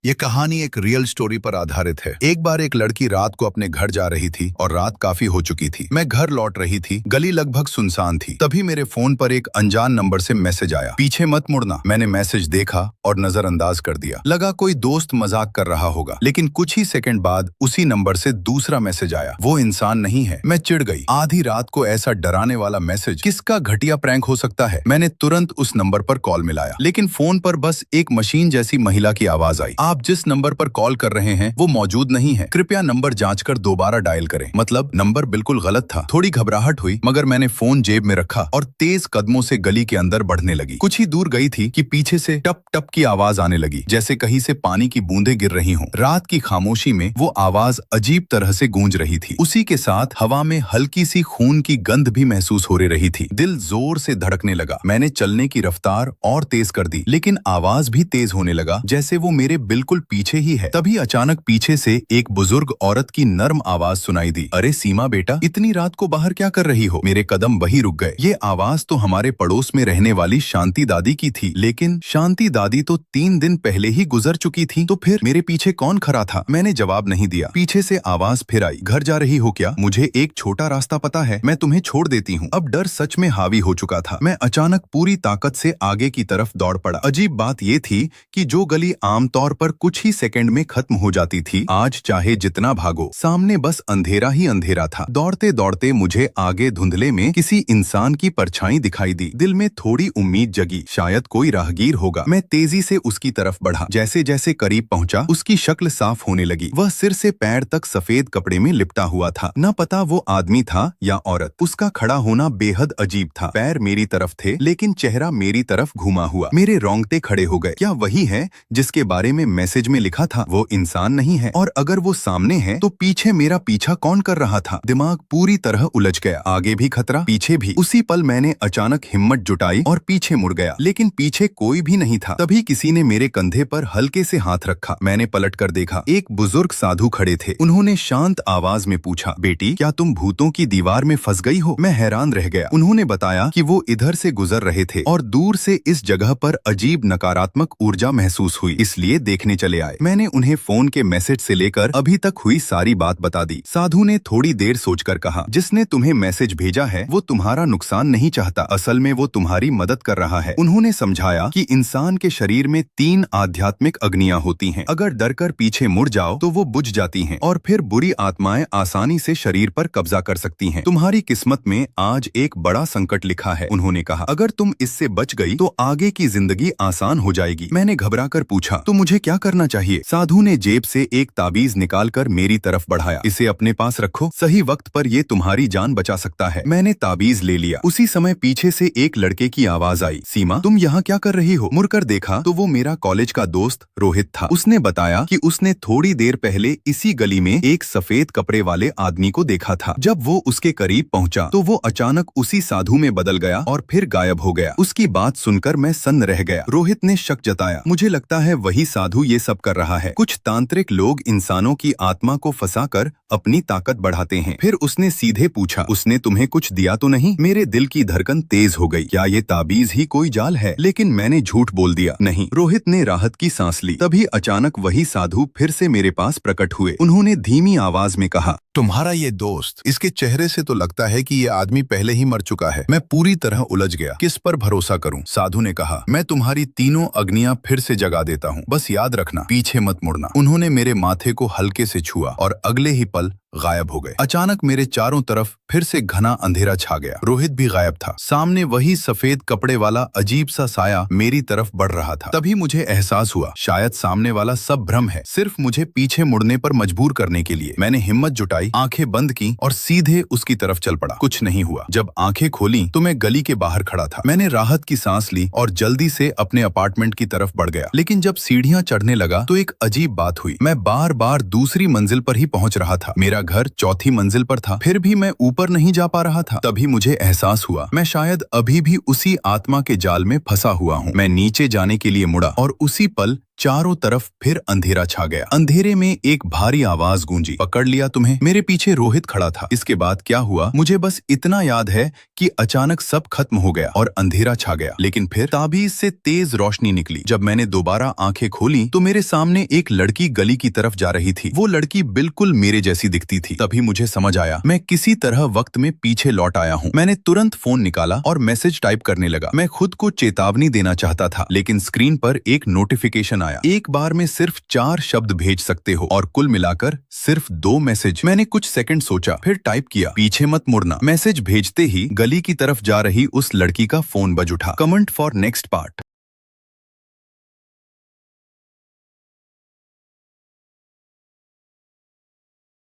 ये कहानी एक रियल स्टोरी पर आधारित है। एक बार एक लड़की रात को अपने घर जा रही थी और रात काफी हो चुकी थी। मैं घर लौट रही थी, गली लगभग सुनसान थी। तभी मेरे फोन पर एक अनजान नंबर से मैसेज आया, पीछे मत मुड़ना। मैंने मैसेज देखा और नजरअंदाज कर दिया। लगा कोई दोस्त मजाक कर रहा होगा, लेकिन कुछ ही सेकंड बाद उसी नंबर से दूसरा मैसेज आया। वो इंसान नहीं है। मैं चिढ़ गई। आधी रात को ऐसा डराने वाला मैसेज, किसका घटिया प्रैंक हो सकता है। मैंने तुरंत उस नंबर पर कॉल मिलाया, लेकिन फोन पर बस एक मशीन जैसी महिला की आवाज आई। आप जिस नंबर पर कॉल कर रहे हैं वो मौजूद नहीं है, कृपया नंबर जांचकर दोबारा डायल करें। मतलब नंबर बिल्कुल गलत था। थोड़ी घबराहट हुई, मगर मैंने फोन जेब में रखा और तेज कदमों से गली के अंदर बढ़ने लगी। कुछ ही दूर गई थी कि पीछे से टप टप की आवाज आने लगी, जैसे कहीं से पानी की बूंदें गिर रही हों। रात की खामोशी में वो आवाज अजीब तरह से गूंज रही थी। उसी के साथ हवा में हल्की सी खून की गंध भी महसूस हो रही थी। दिल जोर से धड़कने लगा। मैंने चलने की रफ्तार और तेज कर दी, लेकिन आवाज भी तेज होने लगा, जैसे वो मेरे बिल्कुल पीछे ही है। तभी अचानक पीछे से एक बुजुर्ग औरत की नर्म आवाज सुनाई दी, अरे सीमा बेटा, इतनी रात को बाहर क्या कर रही हो। मेरे कदम वहीं रुक गए। ये आवाज तो हमारे पड़ोस में रहने वाली शांति दादी की थी, लेकिन शांति दादी तो 3 दिन पहले ही गुजर चुकी थी। तो फिर मेरे पीछे कौन खड़ा था। मैंने जवाब नहीं दिया। पीछे से आवाज फिर आई, घर जा रही हो क्या? मुझे एक छोटा रास्ता पता है, मैं तुम्हें छोड़ देती हूँ। अब डर सच में हावी हो चुका था। मैं अचानक पूरी ताकत से आगे की तरफ दौड़ पड़ा। अजीब बात यह थी कि जो गली आमतौर पर कुछ ही सेकंड में खत्म हो जाती थी, आज चाहे जितना भागो, सामने बस अंधेरा ही अंधेरा था। दौड़ते दौड़ते मुझे आगे धुंधले में किसी इंसान की परछाई दिखाई दी। दिल में थोड़ी उम्मीद जगी, शायद कोई राहगीर होगा। मैं तेजी से उसकी तरफ बढ़ा। जैसे जैसे करीब पहुंचा, उसकी शक्ल साफ होने लगी। वह सिर से पैर तक सफेद कपड़े में लिपटा हुआ था। न पता वो आदमी था या औरत। उसका खड़ा होना बेहद अजीब था। पैर मेरी तरफ थे, लेकिन चेहरा मेरी तरफ घुमा हुआ। मेरे रोंगटे खड़े हो गए। क्या वही है जिसके बारे में मैसेज में लिखा था? वो इंसान नहीं है, और अगर वो सामने है तो पीछे मेरा पीछा कौन कर रहा था? दिमाग पूरी तरह उलझ गया। आगे भी खतरा, पीछे भी। उसी पल मैंने अचानक हिम्मत जुटाई और पीछे मुड़ गया, लेकिन पीछे कोई भी नहीं था। तभी किसी ने मेरे कंधे पर हल्के से हाथ रखा। मैंने पलट कर देखा। एक बुजुर्ग साधु खड़े थे। उन्होंने शांत आवाज में पूछा, बेटी, क्या तुम भूतों की दीवार में फंस गई हो? मैं हैरान रह गया। उन्होंने बताया कि वो इधर से गुजर रहे थे और दूर से इस जगह पर अजीब नकारात्मक ऊर्जा महसूस हुई, इसलिए देखने चले आए। मैंने उन्हें फोन के मैसेज से लेकर अभी तक हुई सारी बात बता दी। साधु ने थोड़ी देर सोचकर कहा, जिसने तुम्हें मैसेज भेजा है वो तुम्हारा नुकसान नहीं चाहता, असल में वो तुम्हारी मदद कर रहा है। उन्होंने समझाया कि इंसान के शरीर में 3 आध्यात्मिक अग्नियां होती हैं। अगर डरकर पीछे मुड़ जाओ तो वो बुझ जाती हैं और फिर बुरी आत्माएं आसानी से शरीर पर कब्जा कर सकती हैं। तुम्हारी किस्मत में आज एक बड़ा संकट लिखा है, उन्होंने कहा। अगर तुम इससे बच गई तो आगे की जिंदगी आसान हो जाएगी। मैंने घबराकर पूछा, तो मुझे क्या करना चाहिए? साधु ने जेब से एक ताबीज निकालकर मेरी तरफ बढ़ाया। इसे अपने पास रखो, सही वक्त पर ये तुम्हारी जान बचा सकता है। मैंने ताबीज ले लिया। उसी समय पीछे से एक लड़के की आवाज आई, सीमा, तुम यहाँ क्या कर रही हो? मुड़कर देखा तो वो मेरा कॉलेज का दोस्त रोहित था। उसने बताया कि उसने थोड़ी देर पहले इसी गली में एक सफेद कपड़े वाले आदमी को देखा था। जब वो उसके करीब पहुंचा तो वो अचानक उसी साधु में बदल गया और फिर गायब हो गया। उसकी बात सुनकर मैं सन्न रह गया। रोहित ने शक जताया, मुझे लगता है वही साधु ये सब कर रहा है। कुछ तांत्रिक लोग इंसानों की आत्मा को फंसाकर अपनी ताकत बढ़ाते हैं। फिर उसने सीधे पूछा, उसने तुम्हें कुछ दिया तो नहीं? मेरे दिल की धड़कन तेज हो गई। क्या ये ताबीज ही कोई जाल है? लेकिन मैंने झूठ बोल दिया। नहीं। रोहित ने राहत की सांस ली। तभी अचानक वही साधु फिर से मेरे पास प्रकट हुए। उन्होंने धीमी आवाज में कहा, तुम्हारा ये दोस्त, इसके चेहरे से तो लगता है कि ये आदमी पहले ही मर चुका है। मैं पूरी तरह उलझ गया। किस पर भरोसा करूं? साधु ने कहा, मैं तुम्हारी 3 अग्नियां फिर से जगा देता हूं, बस याद रखना, पीछे मत मुड़ना। उन्होंने मेरे माथे को हल्के से छुआ और अगले ही पल गायब हो गए। अचानक मेरे चारों तरफ फिर से घना अंधेरा छा गया। रोहित भी गायब था। सामने वही सफेद कपड़े वाला अजीब सा साया मेरी तरफ बढ़ रहा था। तभी मुझे एहसास हुआ, शायद सामने वाला सब भ्रम है, सिर्फ मुझे पीछे मुड़ने पर मजबूर करने के लिए। मैंने हिम्मत जुटाई, आंखें बंद की और सीधे उसकी तरफ चल पड़ा। कुछ नहीं हुआ। जब आंखें खोली तो मैं गली के बाहर खड़ा था। मैंने राहत की सांस ली और जल्दी से अपने अपार्टमेंट की तरफ बढ़ गया। लेकिन जब सीढ़ियां चढ़ने लगा तो एक अजीब बात हुई। मैं बार बार दूसरी मंजिल पर ही पहुंच रहा था। मेरा घर 4थी मंजिल पर था, फिर भी मैं ऊपर नहीं जा पा रहा था। तभी मुझे एहसास हुआ, मैं शायद अभी भी उसी आत्मा के जाल में फंसा हुआ हूँ। मैं नीचे जाने के लिए मुड़ा और उसी पल चारों तरफ फिर अंधेरा छा गया। अंधेरे में एक भारी आवाज गूंजी, पकड़ लिया तुम्हें। मेरे पीछे रोहित खड़ा था। इसके बाद क्या हुआ मुझे बस इतना याद है कि अचानक सब खत्म हो गया और अंधेरा छा गया। लेकिन फिर ताबीज से तेज रोशनी निकली। जब मैंने दोबारा आंखें खोली तो मेरे सामने एक लड़की गली की तरफ जा रही थी। वो लड़की बिल्कुल मेरे जैसी दिखती थी। तभी मुझे समझ आया मैं किसी तरह वक्त में पीछे लौट आया हूँ। मैंने तुरंत फोन निकाला और मैसेज टाइप करने लगा। मैं खुद को चेतावनी देना चाहता था, लेकिन स्क्रीन पर एक नोटिफिकेशन आया। एक बार में सिर्फ 4 शब्द भेज सकते हो और कुल मिलाकर सिर्फ 2 मैसेज। मैंने कुछ सेकंड सोचा, फिर टाइप किया, पीछे मत मुड़ना। मैसेज भेजते ही गली की तरफ जा रही उस लड़की का फोन बज उठा। Comment for next part.